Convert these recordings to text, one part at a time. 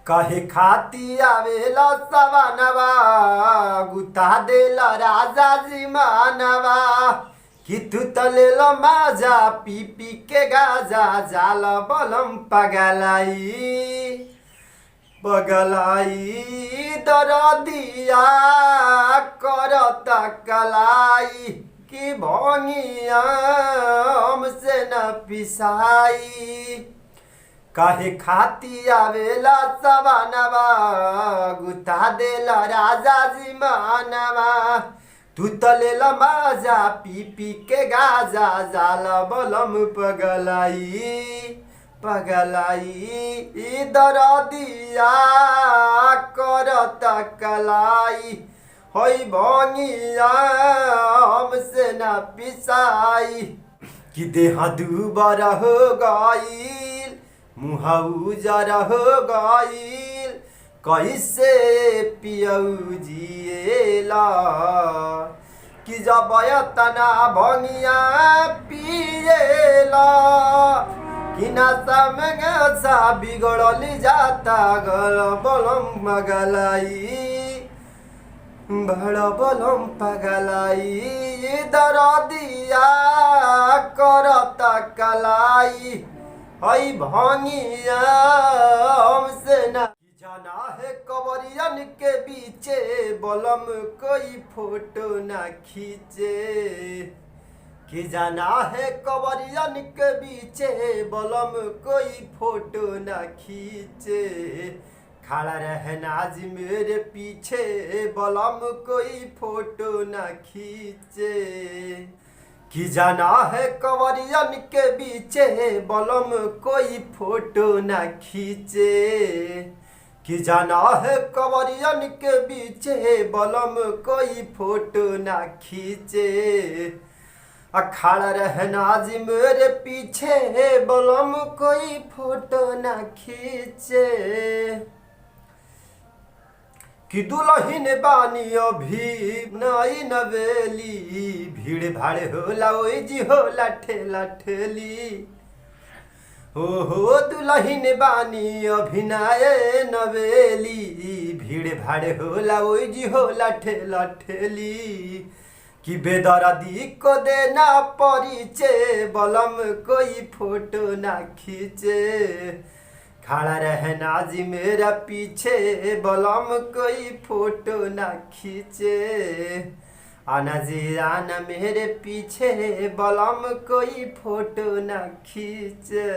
कहे खाती आवेला सवानवा गुता देला राजा जी मानवा कि तू तलेल माजा पी पी के गाजा जाल बलम पगलाई दरदिया करता कलाई कि भंगिया हमसे न पिसाई काहे खाती आवेला सवानवा गुता देला राजा जी मानवा तू तलेल माजा पी पी के गाजा जाल बलम पगलाई दरदिया करता कलाई होई भंगिया हमसे न पिसाई कि देह दुबर हो गईल मुँह उजर हो गईल कैसे पियऊ जिएला कि जब तना भंगिया पिएला कि नशा में सा बिगड़ली जाता गल बलम पगलाई दरदिया करता कलाई हई भंगिया हमसे न जाना है कवरियन के बीचे बलम कोई फोटो न खींचे कि जाना है कवरियन के बीचे बलम कोई फोटो न खींचे खड़ा रहना जी मेरे पीछे बलम कोई फोटो न खींचे कि जाना है कवरियन के बीचे बलम कोई फोटो न खींचे कि जाना है कवरियन के बीचे बलम कोई फोटो न खींचे अखाड़ा रहना जी मेरे पीछे बलम कोई फोटो न खींचे कि दुल्हन बानी अभी नई नवेली भीड़ भाड़ होला ओई जी होला ठेला ठेली हो दुल्हन बानी अभी नए नवेली भीड़ भाड़ होला ओई जी होला ठेला ठेली कि बेदर्दी को देना परिचय बलम कोई फोटो ना खींचे खड़ा रहना जी मेरा पीछे बलम कोई फोटो ना खींचे आना जी आना मेरे पीछे बलम कोई फोटो ना खींचे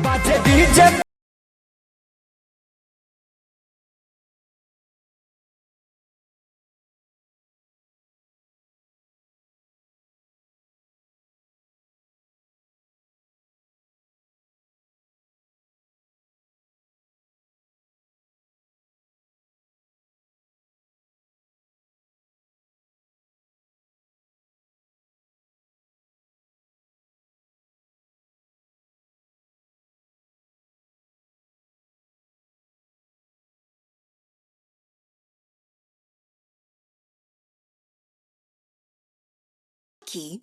बाजे डीजे Key